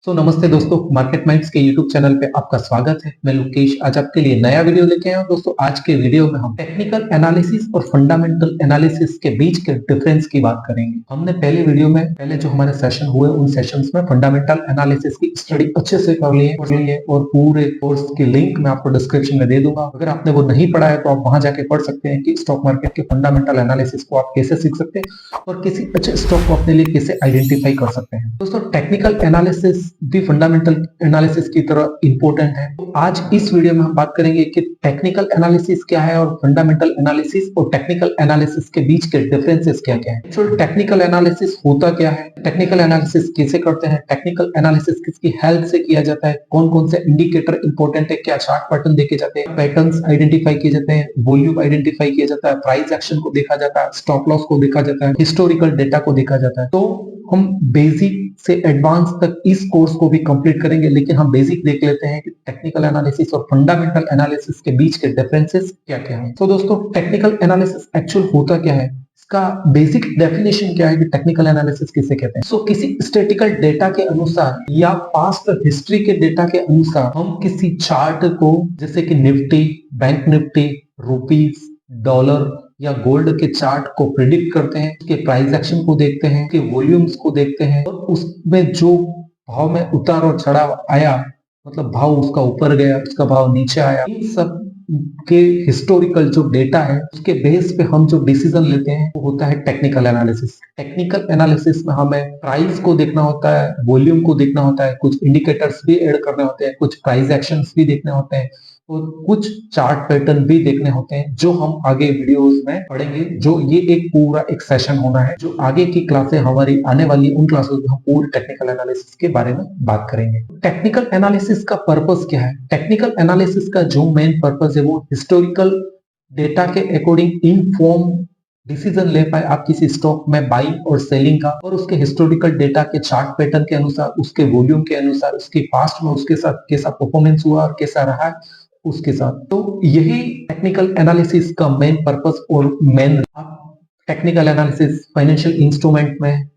नमस्ते दोस्तों, market minds के यूट्यूब चैनल पे आपका स्वागत है। मैं लोकेश आज आपके लिए नया वीडियो लेके आया हूं। दोस्तों, आज के वीडियो में हम टेक्निकल एनालिसिस और फंडामेंटल एनालिसिस के बीच के डिफरेंस की बात करेंगे। हमने पहले वीडियो में पहले जो हमारे सेशन हुए उन सेशंस में फंडामेंटल एनालिसिस की स्टडी अच्छे से कर ली है और पूरे कोर्स की लिंक मैं आपको डिस्क्रिप्शन में दे दूंगा। अगर आपने वो नहीं पढ़ा है तो आप वहां जाके पढ़ सकते हैं कि स्टॉक मार्केट के फंडामेंटल एनालिसिस को आप कैसे सीख सकते हैं और किसी अच्छे स्टॉक को अपने लिए कैसे आइडेंटिफाई कर सकते हैं। दोस्तों, टेक्निकल एनालिसिस भी फंडामेंटल एनालिसिस की तरह इंपॉर्टेंट है। तो आज इस वीडियो में हम बात करेंगे कि टेक्निकल एनालिसिस क्या है और फंडामेंटल एनालिसिस और टेक्निकल एनालिसिस के बीच के डिफरेंसेस क्या क्या है। एक्चुअल टेक्निकल एनालिसिस होता क्या है, टेक्निकल एनालिसिस कैसे करते हैं, टेक्निकल एनालिसिस किसकी हेल्प से किया जाता है, कौन कौन से इंडिकेटर इंपॉर्टेंट है, क्या चार्ट पैटर्न देखे जाते हैं, पैटर्न्स आइडेंटिफाई किए जाते हैं, वॉल्यूम आइडेंटिफाई किया जाता है, प्राइस एक्शन को देखा जाता है, स्टॉप लॉस को देखा जाता है, हिस्टोरिकल डेटा को देखा जाता है। तो हम बेसिक से एडवांस तक इस कोर्स को भी कंप्लीट करेंगे, लेकिन हम बेसिक देख लेते हैं कि टेक्निकल एनालिसिस और फंडामेंटल एनालिसिस के बीच के डिफरेंसेस क्या क्या हैं। तो दोस्तों, टेक्निकल एनालिसिस एक्चुअल होता क्या है, इसका बेसिक डेफिनेशन क्या है कि टेक्निकल एनालिसिस किसे कहते हैं। किसी स्टैटिकल डेटा के अनुसार या पास्ट हिस्ट्री के डेटा के अनुसार हम किसी चार्ट को, जैसे कि Nifty, bank Nifty, rupees, dollar या गोल्ड के चार्ट को प्रिडिक्ट करते हैं, उसके प्राइस एक्शन को देखते हैं, उसके वॉल्यूम्स को देखते हैं और उसमें जो भाव में उतार और चढ़ाव आया, मतलब भाव उसका ऊपर गया, उसका भाव नीचे आया, इन सब के हिस्टोरिकल जो डेटा है उसके बेस पे हम जो डिसीजन लेते हैं वो होता है टेक्निकल एनालिसिस। टेक्निकल एनालिसिस में हमें प्राइस को देखना होता है, वॉल्यूम को देखना होता है, कुछ इंडिकेटर्स भी ऐड करने होते हैं, कुछ प्राइस एक्शंस भी देखने होते हैं और कुछ चार्ट पैटर्न भी देखने होते हैं, जो हम आगे वीडियोस में पढ़ेंगे। जो ये एक पूरा एक सेशन होना है, जो आगे की क्लासें हमारी आने वाली उन क्लासेस में हम पूरी टेक्निकल एनालिसिस के बारे में बात करेंगे। टेक्निकल एनालिसिस का पर्पस क्या है? टेक्निकल एनालिसिस का जो मेन पर्पस है वो हिस्टोरिकल डेटा के अकॉर्डिंग इनफॉर्म डिसीजन ले पाए आप किसी स्टॉक में बाइंग और सेलिंग का, और उसके हिस्टोरिकल डेटा के चार्ट पैटर्न के अनुसार, उसके वॉल्यूम के अनुसार, उसके पास्ट में उसके साथ कैसा परफॉर्मेंस हुआ और कैसा रहा है उसके साथ। तो यही टेक्निकल एनालिसिस का मेन पर्पस और main. Technical analysis financial instrument में,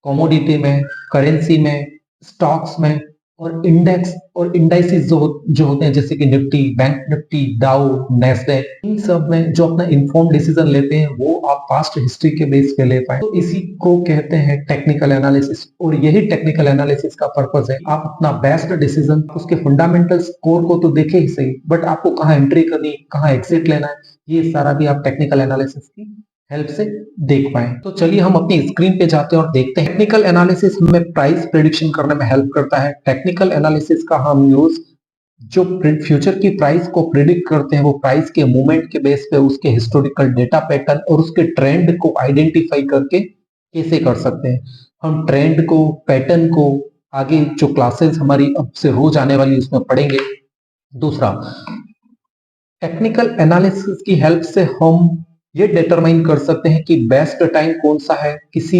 कमोडिटी में, करेंसी में, स्टॉक्स में और इंडेक्स और इंडाइसिस जो होते हैं, जैसे कि निफ्टी, बैंक निफ्टी, डाउ, नैस्डैक, इन सब में जो अपना इन्फॉर्म डिसीजन लेते हैं वो आप पास्ट हिस्ट्री के बेस पे ले पाए, तो इसी को कहते हैं टेक्निकल एनालिसिस। और यही टेक्निकल एनालिसिस का पर्पस है, आप अपना बेस्ट डिसीजन, उसके फंडामेंटल स्कोर को तो देखे ही सही, बट आपको कहाँ एंट्री करनी, कहाँ एग्जिट लेना है, ये सारा भी आप टेक्निकल एनालिसिस की हेल्प से देख पाए। तो चलिए हम अपनी स्क्रीन पे जाते हैं और देखते हैं। टेक्निकल एनालिसिस हमें प्राइस प्रेडिक्शन करने में हेल्प करता है। टेक्निकल एनालिसिस का हम यूज जो फ्यूचर की प्राइस को प्रिडिक्ट करते हैं, वो प्राइस के मूवमेंट के बेस पे उसके हिस्टोरिकल डेटा पैटर्न और उसके ट्रेंड को आइडेंटिफाई करके कैसे कर सकते हैं। हम ट्रेंड को, पैटर्न को आगे जो क्लासेस हमारी अब से रोज आने वाली उसमें पढ़ेंगे। दूसरा, टेक्निकल एनालिसिस की हेल्प से हम ये डिटरमाइन कर सकते हैं कि बेस्ट टाइम कौन सा है किसी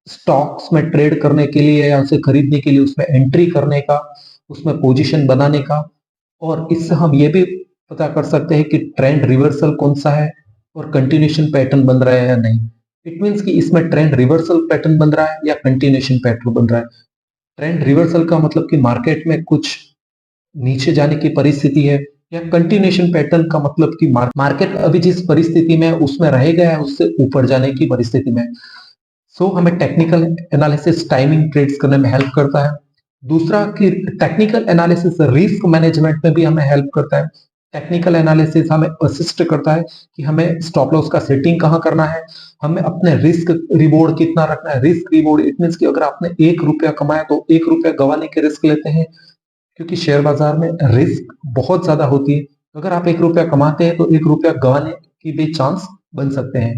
स्टॉक्स में ट्रेड करने के लिए या उसे खरीदने के लिए, उसमें एंट्री करने का, उसमें पोजीशन बनाने का। और इससे हम ये भी पता कर सकते हैं कि ट्रेंड रिवर्सल कौन सा है और कंटिन्यूएशन पैटर्न बन रहा है या नहीं। इट मींस कि इसमें ट्रेंड रिवर्सल पैटर्न बन रहा है या कंटिन्यूएशन पैटर्न बन रहा है। ट्रेंड रिवर्सल का मतलब कि मार्केट में कुछ नीचे जाने की परिस्थिति है, या कंटिन्यूएशन पैटर्न का मतलब कि मार्केट अभी जिस परिस्थिति में उसमें रहेगा है उससे ऊपर जाने की परिस्थिति में। हमें टेक्निकल एनालिसिस टाइमिंग ट्रेड्स करने में हेल्प करता है। दूसरा कि टेक्निकल एनालिसिस रिस्क मैनेजमेंट में भी हमें हेल्प करता है। टेक्निकल एनालिसिस हमें असिस्ट करता है कि हमें स्टॉप लॉस का सेटिंग कहाँ करना है, हमें अपने रिस्क रिवॉर्ड कितना रखना है। रिस्क रिवॉर्ड इट मींस कि अगर आपने 1 रुपया कमाया तो 1 रुपया गंवाने के रिस्क लेते हैं, क्योंकि शेयर बाजार में रिस्क बहुत ज्यादा होती है। अगर आप 1 रुपया कमाते हैं तो 1 रुपया गंवाने की भी चांस बन सकते हैं।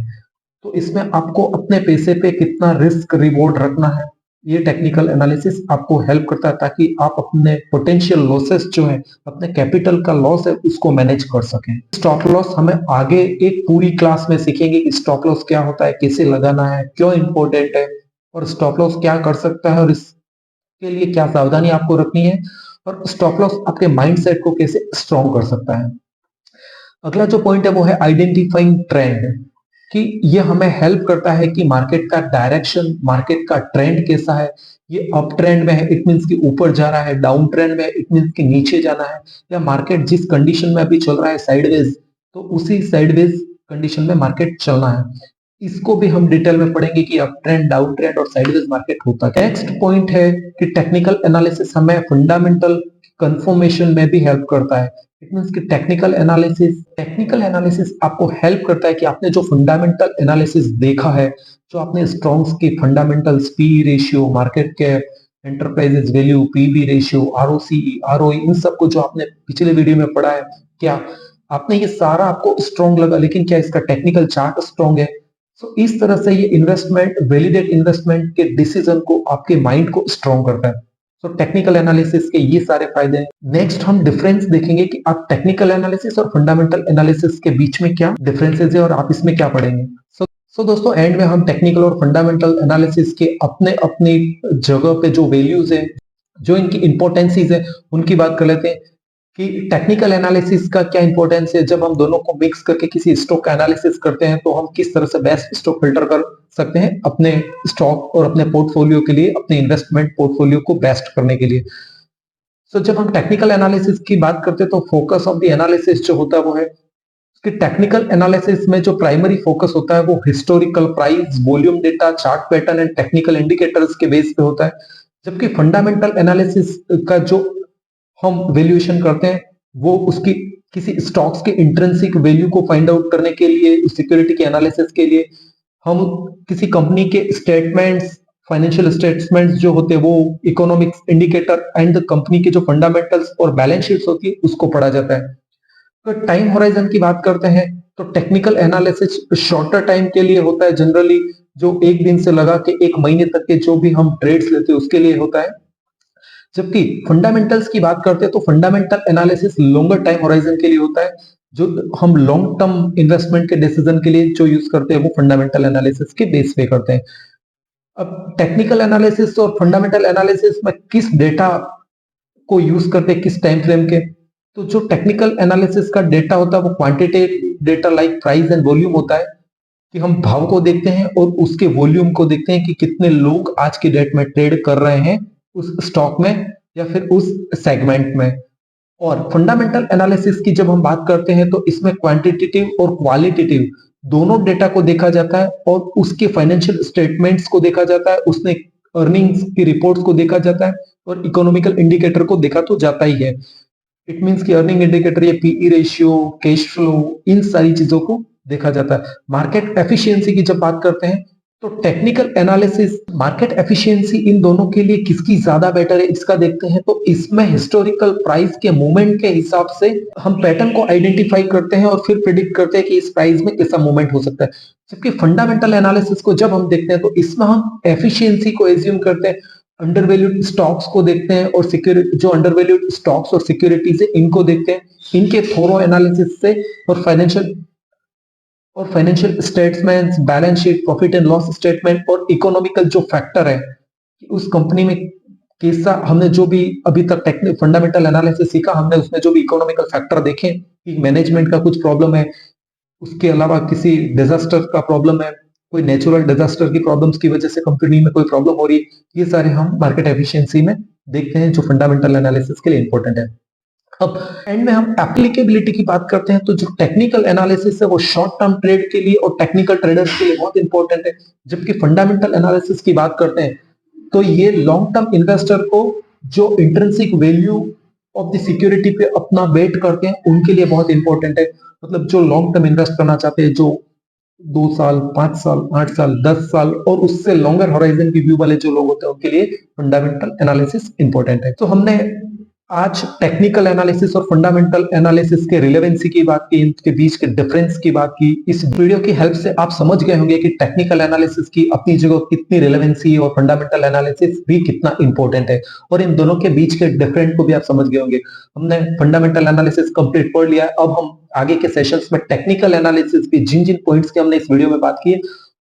तो इसमें आपको अपने पैसे पे कितना रिस्क रिवॉर्ड रखना है, ये टेक्निकल एनालिसिस आपको हेल्प करता है, ताकि आप अपने पोटेंशियल लॉसेस जो है, अपने कैपिटल का लॉस है, उसको मैनेज कर सकें। स्टॉप लॉस हमें आगे एक पूरी क्लास में सीखेंगे कि स्टॉप लॉस क्या होता है, कैसे लगाना है, क्यों इंपॉर्टेंट है और स्टॉप लॉस क्या कर सकता है और इसके लिए क्या सावधानी आपको रखनी है, और स्टॉप लॉस आपके माइंडसेट को कैसे स्ट्रॉन्ग कर सकता है। अगला जो पॉइंट है वो है आइडेंटिफाइंग ट्रेंड, कि ये हमें हेल्प करता है कि मार्केट का डायरेक्शन, मार्केट का ट्रेंड कैसा है। ये अप ट्रेंड में है, इट मीन्स कि ऊपर जा रहा है, डाउन ट्रेंड में है, इट मीन्स कि नीचे जाना है, या मार्केट जिस कंडीशन में अभी चल रहा है साइडवेज, तो उसी साइडवेज कंडीशन में मार्केट चलना है। इसको भी हम डिटेल में पढ़ेंगे कि अप ट्रेंड, डाउन ट्रेंड और साइडवेज मार्केट होता है। नेक्स्ट पॉइंट है कि टेक्निकल एनालिसिस हमें फंडामेंटल कंफर्मेशन में भी हेल्प करता है। इट मीन्स कि टेक्निकल एनालिसिस आपको हेल्प करता है कि आपने जो फंडामेंटल एनालिसिस देखा है, जो आपने स्ट्रॉन्ग्स की fundamentals, P ratio, market cap, enterprises value, PB ratio, ROCE, ROE, इन सबको जो आपने पिछले वीडियो में पढ़ा है, क्या आपने ये सारा आपको स्ट्रॉन्ग लगा, लेकिन क्या इसका टेक्निकल चार्ट स्ट्रॉन्ग है? सो इस तरह से ये इन्वेस्टमेंट, वैलिडेट इन्वेस्टमेंट के डिसीजन को, आपके माइंड को स्ट्रॉन्ग करता है। सो टेक्निकल एनालिसिस के ये सारे फायदे हैं। नेक्स्ट हम डिफरेंस देखेंगे कि आप टेक्निकल एनालिसिस और फंडामेंटल एनालिसिस के बीच में क्या डिफरेंसेस है और आप इसमें क्या पढ़ेंगे। सो दोस्तों, एंड में हम टेक्निकल और फंडामेंटल एनालिसिस के अपने अपनी जगह पे जो वैल्यूज है, जो इनकी इंपॉर्टेंसीज है, उनकी बात कर लेते हैं कि टेक्निकल एनालिसिस का क्या इंपॉर्टेंस है। जब हम दोनों को मिक्स करके किसी स्टॉक का एनालिसिस करते हैं, तो हम किस तरह से बेस्ट स्टॉक फिल्टर कर सकते हैं अपने स्टॉक और अपने पोर्टफोलियो के लिए, अपने इन्वेस्टमेंट पोर्टफोलियो को बेस्ट करने के लिए। सो जब हम टेक्निकल एनालिसिस की बात करते हैं, तो फोकस ऑफ द एनालिसिस जो होता है वो है कि टेक्निकल एनालिसिस में जो प्राइमरी फोकस होता है वो historical price, volume data, chart pattern and technical indicators के बेस पे होता है। जबकि फंडामेंटल एनालिसिस का जो हम वैल्यूएशन करते हैं, वो उसकी किसी स्टॉक्स के इंट्रिंसिक वैल्यू को फाइंड आउट करने के लिए, सिक्योरिटी के एनालिसिस के लिए, हम किसी कंपनी के स्टेटमेंट्स, फाइनेंशियल स्टेटमेंट्स जो होते हैं, वो economics indicator and the company के जो फंडामेंटल्स और बैलेंस शीट्स होती है, उसको पढ़ा जाता है। तो टाइम होराइजन की बात करते हैं, तो टेक्निकल एनालिसिस शॉर्टर टाइम के लिए होता है, जनरली जो एक दिन से लगा के एक महीने तक के जो भी हम ट्रेड्स लेते हैं उसके लिए होता है। जबकि फंडामेंटल्स की बात करते हैं, तो fundamental analysis longer time horizon के लिए होता है। जो हम लॉन्ग टर्म इन्वेस्टमेंट के डिसीजन के लिए जो यूज करते हैं, वो फंडामेंटल एनालिसिस के बेस पे करते हैं। अब टेक्निकल एनालिसिस और फंडामेंटल एनालिसिस में किस डेटा को यूज करते हैं, किस टाइम फ्रेम के, तो जो टेक्निकल एनालिसिस का डेटा होता है वो quantitative data like price and volume होता है, कि हम भाव को देखते हैं और उसके वॉल्यूम को देखते हैं कि कितने लोग आज की डेट में ट्रेड कर रहे हैं उस स्टॉक में या फिर उस सेगमेंट में। और फंडामेंटल एनालिसिस की जब हम बात करते हैं, तो इसमें क्वांटिटेटिव और क्वालिटेटिव दोनों डेटा को देखा जाता है, और उसके फाइनेंशियल स्टेटमेंट्स को देखा जाता है, उसने अर्निंग्स की रिपोर्ट्स को देखा जाता है, और इकोनॉमिकल इंडिकेटर को देखा तो जाता ही है। इट मीन्स कि अर्निंग इंडिकेटर, ये पीई रेशियो, कैश फ्लो, इन सारी चीजों को देखा जाता है। मार्केट एफिशिएंसी की जब बात करते हैं, तो टेक्निकल एनालिसिस, मार्केट एफिशिएंसी, इन दोनों के लिए किसकी ज्यादा बेटर है इसका देखते हैं, तो इसमें हिस्टोरिकल प्राइस के मूवमेंट के हिसाब से हम पैटर्न को आइडेंटिफाई करते हैं और फिर प्रिडिक्ट करते हैं कि इस प्राइस में कैसा मूवमेंट हो सकता है। जबकि फंडामेंटल एनालिसिस को जब हम देखते हैं, तो इसमें हम एफिशिएंसी को एज्यूम करते हैं, अंडरवैल्यूड स्टॉक्स को देखते हैं, और सिक्योरिटी, जो अंडरवैल्यूड स्टॉक्स और सिक्योरिटीज है, इनको देखते हैं, इनके थोरो एनालिसिस से, और financial statements, balance sheet, profit and loss statement, और इकोनॉमिकल जो फैक्टर है कि उस कंपनी में कैसा, हमने जो भी अभी तक टेक्निकल फंडामेंटल एनालिसिस सीखा, हमने उसमें जो भी इकोनॉमिकल फैक्टर देखे कि मैनेजमेंट का कुछ प्रॉब्लम है, उसके अलावा किसी डिजास्टर का प्रॉब्लम है, कोई नेचुरल डिजास्टर की प्रॉब्लम्स की वजह से कंपनी में कोई प्रॉब्लम हो रही है, ये सारे हम मार्केट एफिशिएंसी में देखते हैं, जो फंडामेंटल एनालिसिस के लिए इंपॉर्टेंट है। अब एंड में हम एप्लीकेबिलिटी की बात करते हैं, तो जो टेक्निकल एनालिसिस है वो शॉर्ट टर्म ट्रेड के लिए और टेक्निकल ट्रेडर्स के लिए बहुत इंपॉर्टेंट है। जबकि फंडामेंटल एनालिसिस की बात करते हैं, तो ये लॉन्ग टर्म इन्वेस्टर को जो intrinsic value of the security पे अपना वेट करते हैं, उनके लिए बहुत इंपॉर्टेंट है। मतलब जो लॉन्ग टर्म इन्वेस्ट करना चाहते हैं, जो 2 साल, 5 साल, 8 साल, 10 साल और उससे लॉन्गर होराइजन की व्यू वाले जो लोग होते हैं, उनके लिए फंडामेंटल एनालिसिस इंपॉर्टेंट है। तो हमने आज टेक्निकल एनालिसिस और फंडामेंटल एनालिसिस के रिलेवेंसी की बात की, इनके बीच के डिफरेंस की बात की। इस वीडियो की हेल्प से आप समझ गए होंगे कि टेक्निकल एनालिसिस की अपनी जगह कितनी रिलेवेंसी है और फंडामेंटल एनालिसिस भी कितना इंपॉर्टेंट है, और इन दोनों के बीच के डिफरेंट को भी आप समझ गए होंगे। हमने फंडामेंटल एनालिसिस कंप्लीट पढ़ लिया। अब हम आगे के सेशंस में टेक्निकल एनालिसिस की जिन जिन पॉइंट्स की हमने इस वीडियो में बात की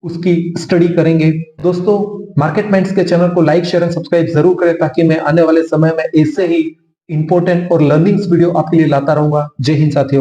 उसकी स्टडी करेंगे। दोस्तों, मार्केट माइंड्स के चैनल को लाइक, शेयर एंड सब्सक्राइब जरूर करें, ताकि मैं आने वाले समय में ऐसे ही इंपॉर्टेंट और लर्निंग्स वीडियो आपके लिए लाता रहूंगा। जय हिंद साथियों।